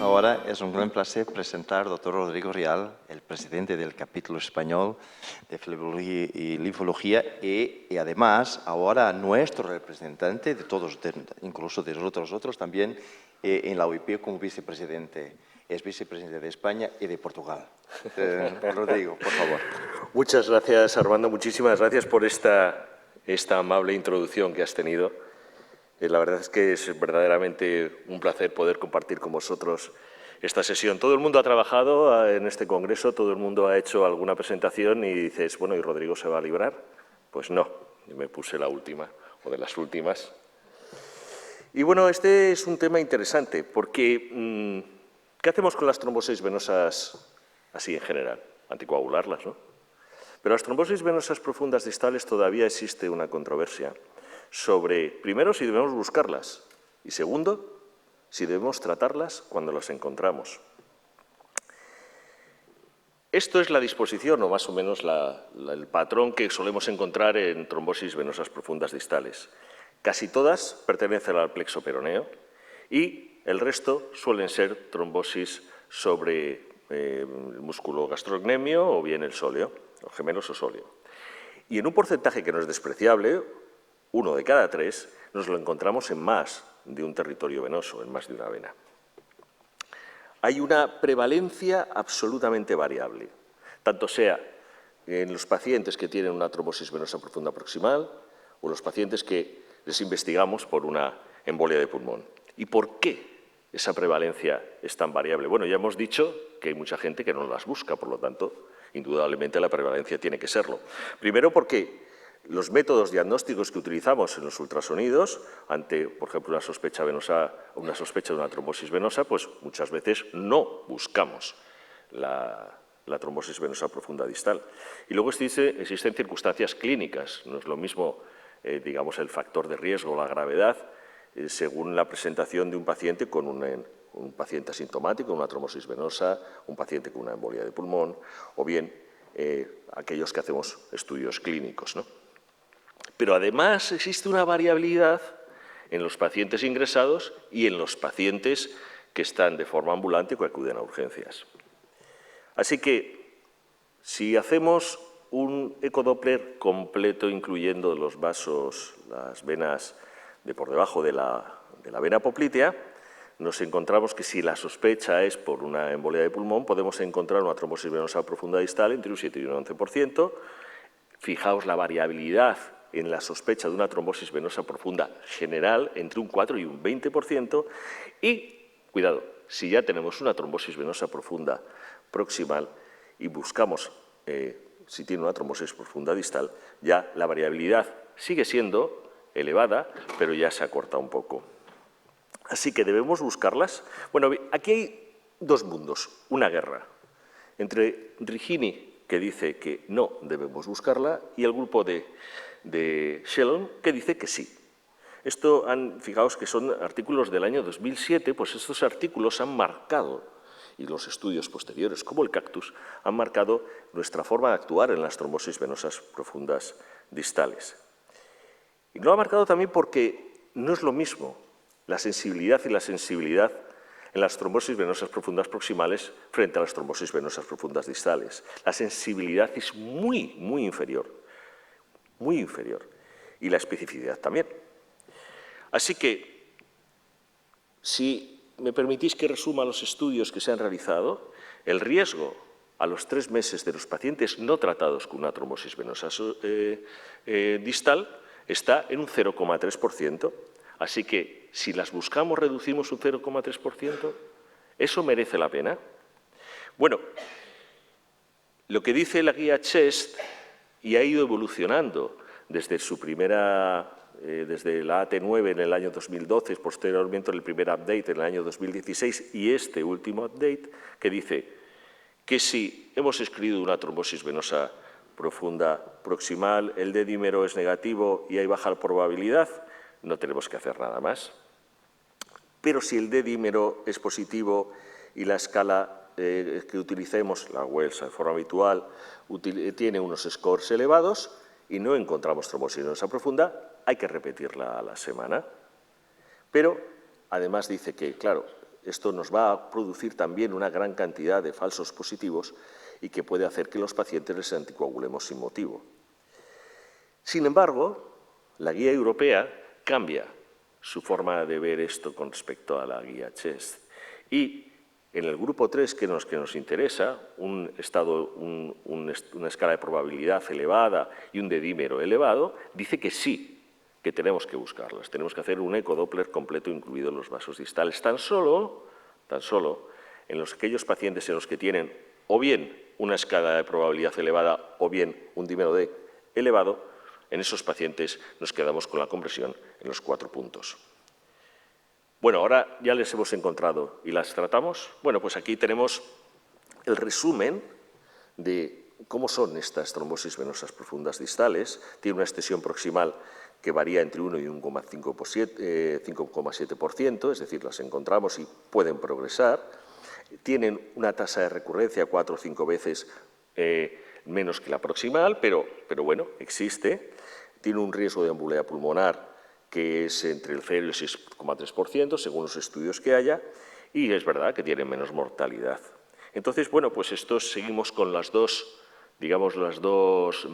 Ahora es un gran placer presentar al doctor Rodrigo Rial, el presidente del capítulo español de Flebología y Linfología y además ahora nuestro representante de todos, incluso de nosotros también, en la OIP como vicepresidente. Es vicepresidente de España y de Portugal. Rodrigo, por favor. Muchas gracias, Armando. Muchísimas gracias por esta amable introducción que has tenido. La verdad es que es verdaderamente un placer poder compartir con vosotros esta sesión. Todo el mundo ha trabajado en este congreso, todo el mundo ha hecho alguna presentación y dices, bueno, ¿y Rodrigo se va a librar? Pues no, yo me puse la última o de las últimas. Y bueno, este es un tema interesante porque ¿qué hacemos con las trombosis venosas así en general? Anticoagularlas, ¿no? Pero las trombosis venosas profundas distales todavía existe una controversia sobre, primero, si debemos buscarlas y, segundo, si debemos tratarlas cuando las encontramos. Esto es la disposición, o más o menos el patrón que solemos encontrar en trombosis venosas profundas distales. Casi todas pertenecen al plexo peroneo y el resto suelen ser trombosis sobre el músculo gastrocnemio o bien el sóleo, los gemelos o sóleo. Y en un porcentaje que no es despreciable, 1 de cada 3, nos lo encontramos en más de un territorio venoso, en más de una vena. Hay una prevalencia absolutamente variable, tanto sea en los pacientes que tienen una trombosis venosa profunda proximal o en los pacientes que les investigamos por una embolia de pulmón. ¿Y por qué esa prevalencia es tan variable? Bueno, ya hemos dicho que hay mucha gente que no las busca, por lo tanto, indudablemente la prevalencia tiene que serlo. Primero porque los métodos diagnósticos que utilizamos en los ultrasonidos ante, por ejemplo, una sospecha venosa, una sospecha de una trombosis venosa, pues muchas veces no buscamos la trombosis venosa profunda distal. Y luego existen circunstancias clínicas, no es lo mismo, digamos, el factor de riesgo o la gravedad, según la presentación de un paciente con un paciente asintomático, una trombosis venosa, un paciente con una embolia de pulmón, o bien aquellos que hacemos estudios clínicos, ¿no? Pero además existe una variabilidad en los pacientes ingresados y en los pacientes que están de forma ambulante o que acuden a urgencias. Así que, si hacemos un ecodoppler completo, incluyendo los vasos, las venas de por debajo de la vena poplitea, nos encontramos que si la sospecha es por una embolia de pulmón, podemos encontrar una trombosis venosa profunda distal entre un 7 y un 11%. Fijaos la variabilidad en la sospecha de una trombosis venosa profunda general entre un 4 y un 20%. Y, cuidado, si ya tenemos una trombosis venosa profunda proximal y buscamos si tiene una trombosis profunda distal, ya la variabilidad sigue siendo elevada, pero ya se acorta un poco. Así que debemos buscarlas. Bueno, aquí hay dos mundos, una guerra entre Rigini, que dice que no debemos buscarla, y el grupo de Shellon, que dice que sí. Fijaos que son artículos del año 2007, pues estos artículos han marcado, y los estudios posteriores, como el Cactus, han marcado nuestra forma de actuar en las trombosis venosas profundas distales. Y lo ha marcado también porque no es lo mismo la sensibilidad y la sensibilidad en las trombosis venosas profundas proximales frente a las trombosis venosas profundas distales. La sensibilidad es muy, muy inferior. Muy inferior. Y la especificidad también. Así que, si me permitís que resuma los estudios que se han realizado, el riesgo a los 3 meses de los pacientes no tratados con una trombosis venosa distal está en un 0,3%. Así que, si las buscamos, reducimos un 0,3%, ¿eso merece la pena? Bueno, lo que dice la guía CHEST, y ha ido evolucionando desde desde la AT9 en el año 2012, posteriormente el primer update en el año 2016 y este último update, que dice que si hemos escrito una trombosis venosa profunda proximal, el D-dímero es negativo y hay baja probabilidad, no tenemos que hacer nada más. Pero si el D-dímero es positivo y la escala que utilicemos, la Wells de forma habitual, tiene unos scores elevados y no encontramos trombosis venosa profunda, hay que repetirla a la semana. Pero, además, dice que, claro, esto nos va a producir también una gran cantidad de falsos positivos y que puede hacer que los pacientes les anticoagulemos sin motivo. Sin embargo, la guía europea cambia su forma de ver esto con respecto a la guía CHEST. Y en el grupo 3 que nos interesa, una escala de probabilidad elevada y un dedímero elevado, dice que sí, que tenemos que buscarlas. Tenemos que hacer un ecodoppler completo incluidos los vasos distales, tan solo en aquellos pacientes en los que tienen o bien una escala de probabilidad elevada o bien un dímero D elevado. En esos pacientes nos quedamos con la compresión en los 4 puntos. Bueno, ahora ya les hemos encontrado y las tratamos. Bueno, pues aquí tenemos el resumen de cómo son estas trombosis venosas profundas distales. Tiene una extensión proximal que varía entre 1 y 5,7%, es decir, las encontramos y pueden progresar. Tienen una tasa de recurrencia 4 o 5 veces menos que la proximal, pero bueno, existe. Tiene un riesgo de embolia pulmonar que es entre el 0 y el 6,3%, según los estudios que haya, y es verdad que tiene menos mortalidad. Entonces, bueno, pues seguimos con las dos, digamos, los dos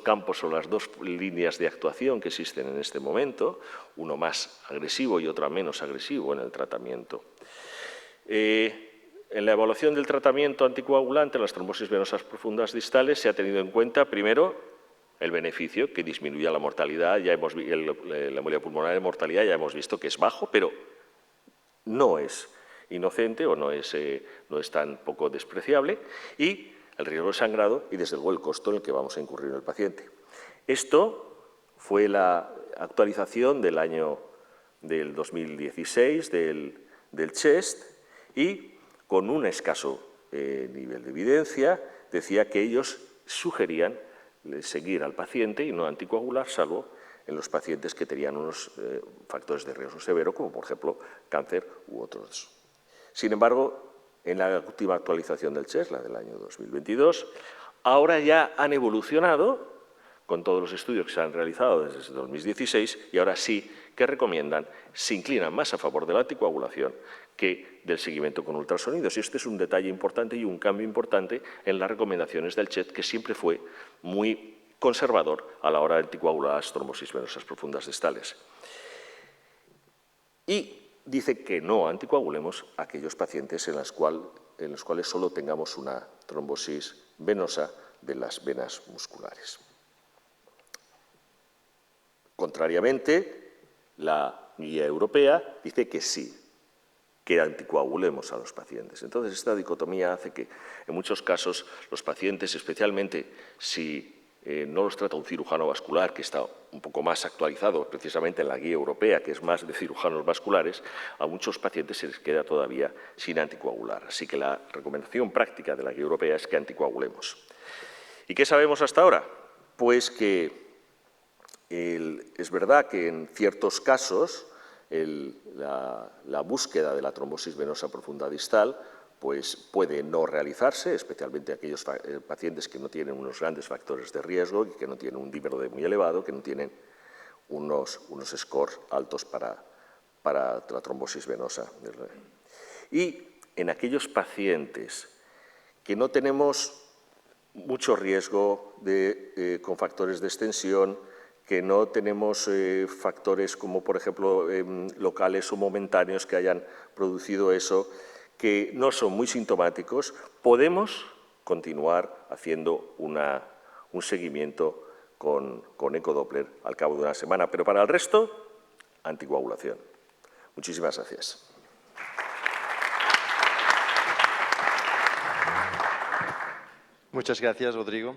campos o las dos líneas de actuación que existen en este momento, uno más agresivo y otro menos agresivo en el tratamiento. En la evaluación del tratamiento anticoagulante en las trombosis venosas profundas distales se ha tenido en cuenta, primero, el beneficio que disminuye la mortalidad, la embolia pulmonar de mortalidad ya hemos visto que es bajo, pero no es inocente o no es tan poco despreciable, y el riesgo de sangrado y, desde luego, el costo en el que vamos a incurrir en el paciente. Esto fue la actualización del año del 2016 del CHEST y, con un escaso nivel de evidencia, decía que ellos sugerían seguir al paciente y no anticoagular, salvo en los pacientes que tenían unos factores de riesgo severo, como por ejemplo cáncer u otros. Sin embargo, en la última actualización del CHEST, la del año 2022, ahora ya han evolucionado con todos los estudios que se han realizado desde 2016 y ahora sí que recomiendan, se inclinan más a favor de la anticoagulación que del seguimiento con ultrasonidos. Y este es un detalle importante y un cambio importante en las recomendaciones del CHEST, que siempre fue muy conservador a la hora de anticoagular las trombosis venosas profundas distales. Y dice que no anticoagulemos a aquellos pacientes en los cuales solo tengamos una trombosis venosa de las venas musculares. Contrariamente, la guía europea dice que sí, que anticoagulemos a los pacientes. Entonces, esta dicotomía hace que, en muchos casos, los pacientes, especialmente si no los trata un cirujano vascular, que está un poco más actualizado precisamente en la guía europea, que es más de cirujanos vasculares, a muchos pacientes se les queda todavía sin anticoagular. Así que la recomendación práctica de la guía europea es que anticoagulemos. ¿Y qué sabemos hasta ahora? Pues que es verdad que en ciertos casos la búsqueda de la trombosis venosa profunda distal pues puede no realizarse, especialmente aquellos pacientes que no tienen unos grandes factores de riesgo y que no tienen un dímero D muy elevado, que no tienen unos scores altos para la trombosis venosa. Y en aquellos pacientes que no tenemos mucho riesgo con factores de extensión, que no tenemos factores como, por ejemplo, locales o momentáneos que hayan producido eso, que no son muy sintomáticos, podemos continuar haciendo un seguimiento con ecodoppler al cabo de una semana. Pero para el resto, anticoagulación. Muchísimas gracias. Muchas gracias, Rodrigo.